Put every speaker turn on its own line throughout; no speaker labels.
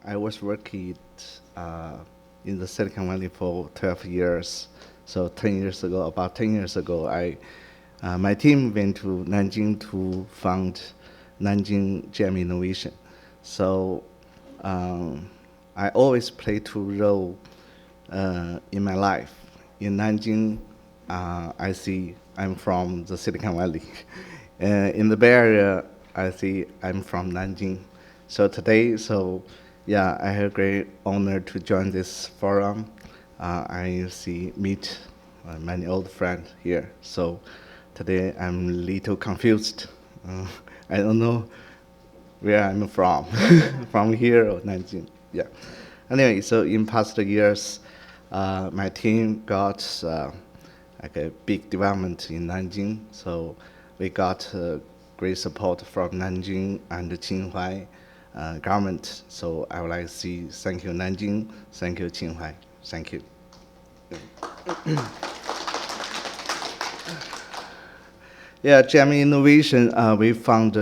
I was working in the Silicon Valley for 12 years. So 10 years ago, about 10 years ago, my team went to Nanjing to found Nanjing Gem Innovation. So um, I always play two roles in my life. In Nanjing, I see I'm from the Silicon Valley. In the Bay Area, I see I'm from Nanjing. So today, yeah, I have great honor to join this forum. I see meet many old friends here. So today I'm a little confused. Uh, I don't know where I'm from, from here or Nanjing. Yeah. Anyway, so in past years, my team got like a big development in Nanjing. So we got great support from Nanjing and the Qinghai government. So I would like to say thank you Nanjing, thank you Qinghai, thank you. Yeah, Gem Innovation we found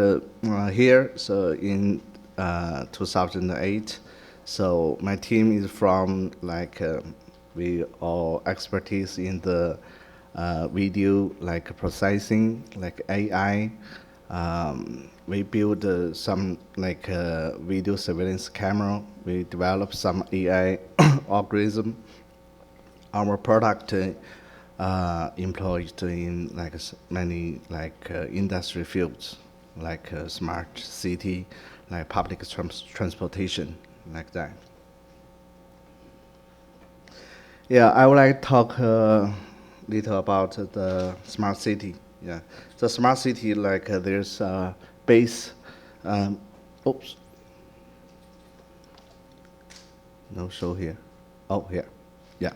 here so in 2008. So my team is from like we all expertise in the video like processing like AI. We build some like video surveillance camera. We develop some AI algorithm. Our product employed in like many like industry fields, like smart city, like public transportation, like that. Yeah, I would like to talk little about the smart city. Yeah, the smart city like there's a base. Um, oops, no show here. Oh, here. Yeah.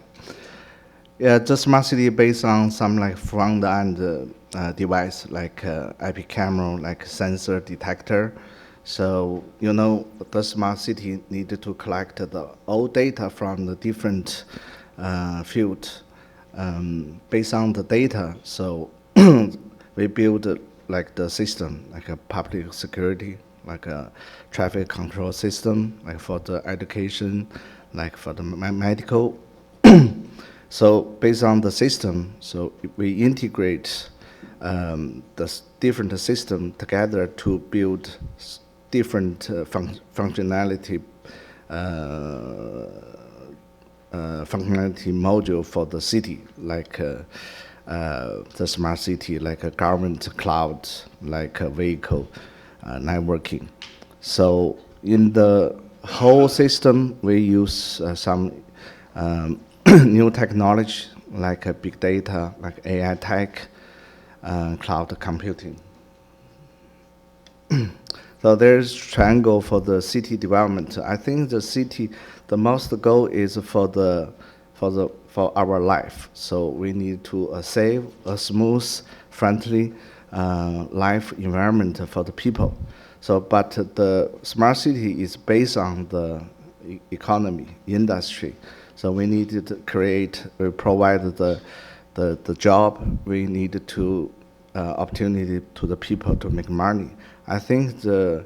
Yeah, the smart city based on some like front end device like IP camera, like sensor detector. So you know the smart city needed to collect the all data from the different field. Based on the data, so we build like the system, like a public security, like a traffic control system, like for the education, like for the medical. So based on the system, so we integrate different system together to build different functionality functionality module for the city, like the smart city, like a government cloud, like a vehicle networking. So in the whole system, we use some new technology like big data, like AI tech, cloud computing. So there's triangle for the city development. I think the city, the most goal is for our life. So we need to save a smooth, friendly life environment for the people. So, but the smart city is based on the economy, industry. So we need to create, provide the job. We need to opportunity to the people to make money. I think the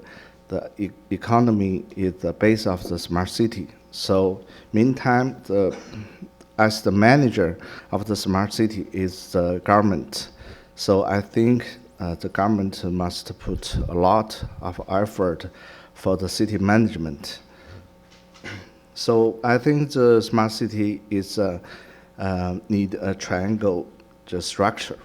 economy is the base of the smart city. So meantime, as the manager of the smart city is the government. So I think the government must put a lot of effort for the city management. So I think the smart city is need a triangle just structure.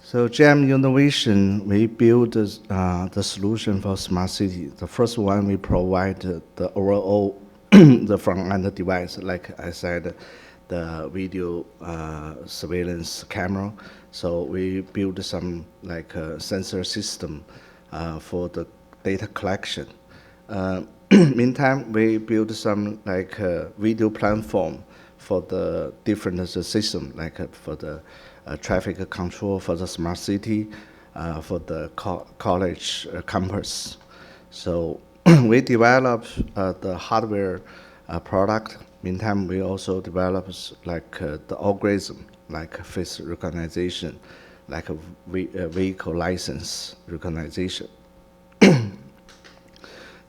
So GEM Innovation, we build the solution for smart city. The first one, we provide the overall the front-end device, like I said, the video surveillance camera. So we build some like sensor system for the data collection. Meantime, we build some like video platform for the different system, like for the traffic control for the smart city, for the college campus. So we develop the hardware product. Meantime, we also develop like the algorithm, like face recognition, like a vehicle license recognition.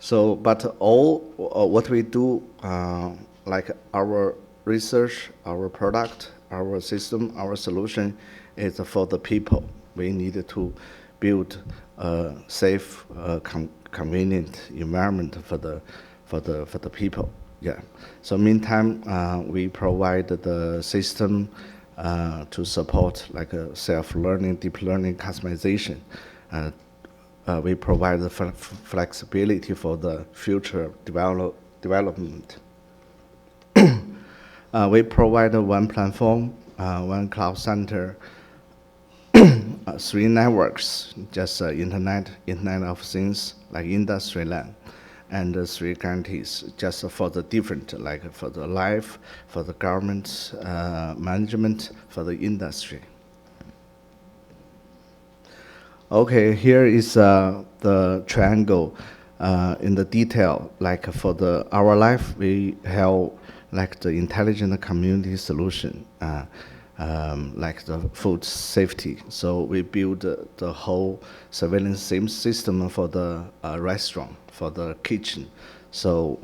So, but all what we do, like our research, our product, our system, our solution, is for the people. We need to build a safe, convenient environment for the people. Yeah. So, meantime, we provide the system to support like a self-learning, deep learning, customization. Uh, we provide the flexibility for the future development. We provide one platform, one cloud center, three networks, just Internet of Things, like industry land, and three guarantees, just for the different, like for the life, for the government management, for the industry. Okay, here is the triangle in the detail. Like for the our life, we have like the intelligent community solution, like the food safety. So we build the whole surveillance system for the restaurant, for the kitchen. So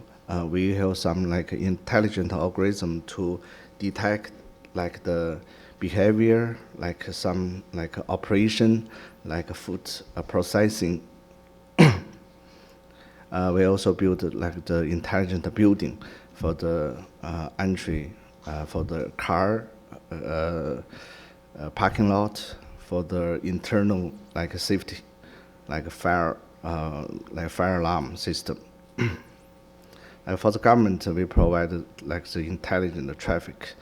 we have some like intelligent algorithm to detect like the behavior, like some like operation, like food processing. We also build like the intelligent building for the entry, for the car parking lot, for the internal like safety, like fire alarm system. For the government, we provided like the intelligent traffic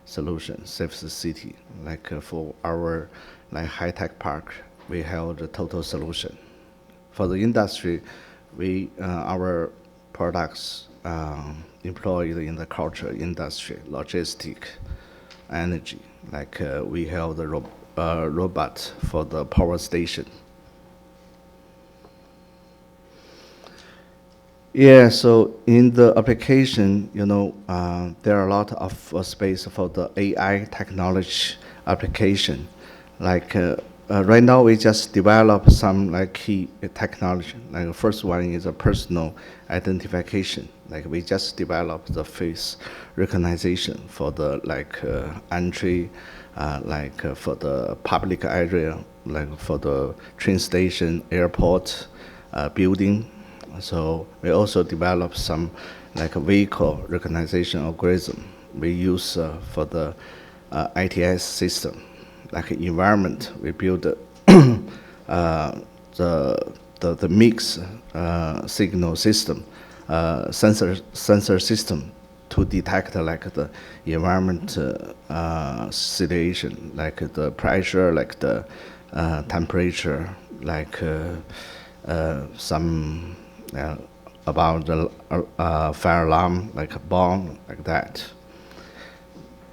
solution, safe the city. Like for our like high-tech park, we have the total solution. For the industry, we our products employed in the culture industry, logistic, energy. Like we have the robot for the power station. Yeah, so in the application, there are a lot of space for the AI technology application. Like right now, we just develop some like key technology. Like the first one is a personal identification. Like we just developed the face recognition for the like entry, for the public area, like for the train station, airport, building. So we also develop some like vehicle recognition algorithm we use for the ITS system. Like environment, we build the mix signal system, sensor system to detect like the environment situation, like the pressure, like the temperature, like some about the fire alarm, like a bomb, like that.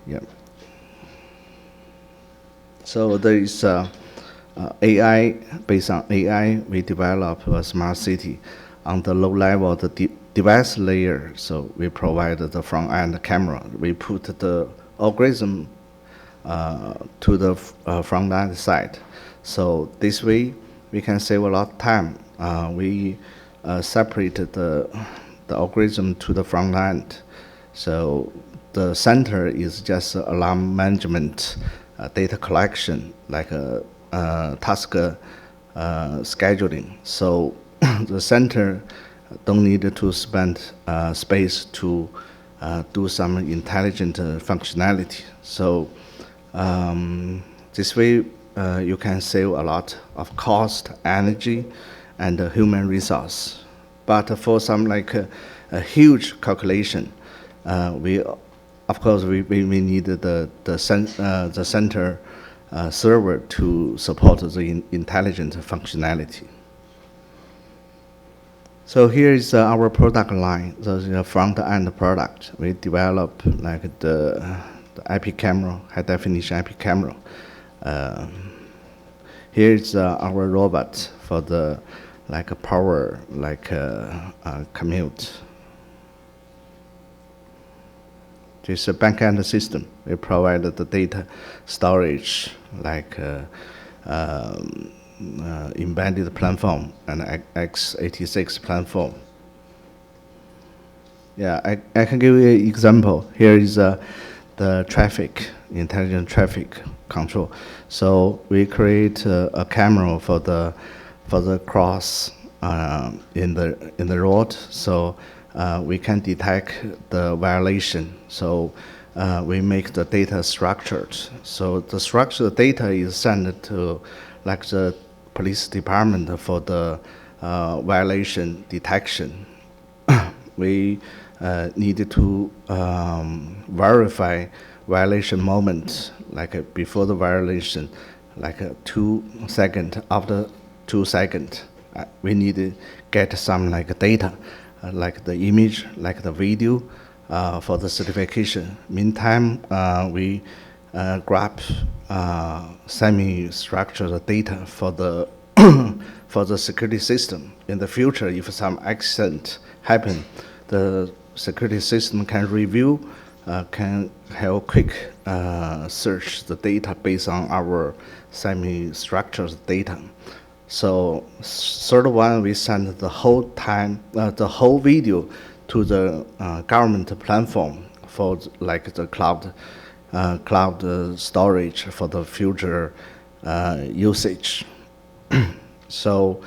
Yeah. So there is AI. Based on AI, we develop a smart city on the low level, the device layer. So we provide the front end camera. We put the algorithm to the front end side. So this way, we can save a lot of time. We separated the algorithm to the front end. So the center is just alarm management, data collection, like a task scheduling. So the center don't need to spend space to do some intelligent functionality. So this way you can save a lot of cost, energy, and human resource. But for some like a huge calculation, we of course we need the center server to support the intelligent functionality. So here is our product line, the front end product. We develop like the IP camera, high definition IP camera. Here is our robot for the like a power like commute. This is a backend system. We provide the data storage like embedded platform and x86 platform. Yeah, I can give you an example. Here is the traffic, intelligent traffic control. So we create a camera for the cross in the road, so we can detect the violation. So we make the data structured. So the structured data is sent to like the police department for the violation detection. We needed to verify violation moment, like before the violation, like 2 seconds, after 2 seconds. We need to get some like data, like the image, like the video, for the certification. Meantime, we grab semi-structured data for the for the security system. In the future, if some accident happen, the security system can review, can have quick search the data based on our semi-structured data. So third one, we send the whole the whole video to the government platform for like the cloud storage for the future usage. So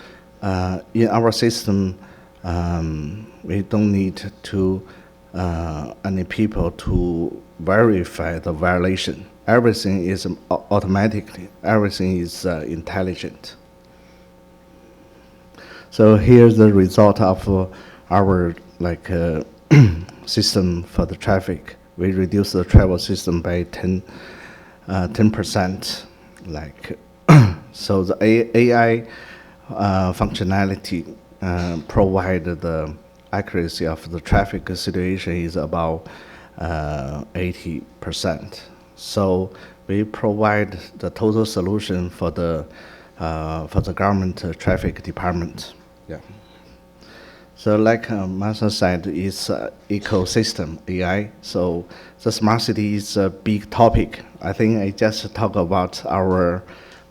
in our system, we don't need to any people to verify the violation. Everything is automatically. Everything is intelligent. So here's the result of our like system for the traffic. We reduce the travel system by 10%. Like so, the AI functionality provide the accuracy of the traffic situation is about 80%. So we provide the total solution for the government traffic department. Yeah. So like Martha said, it's ecosystem AI. So the smart city is a big topic. I think I just talk about our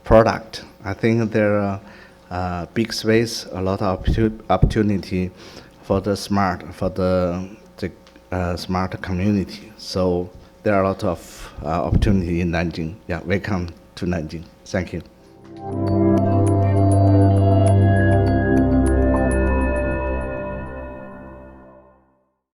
product. I think there are big space, a lot of opportunity for the smart community. So there are a lot of opportunity in Nanjing. Yeah, welcome to Nanjing. Thank you.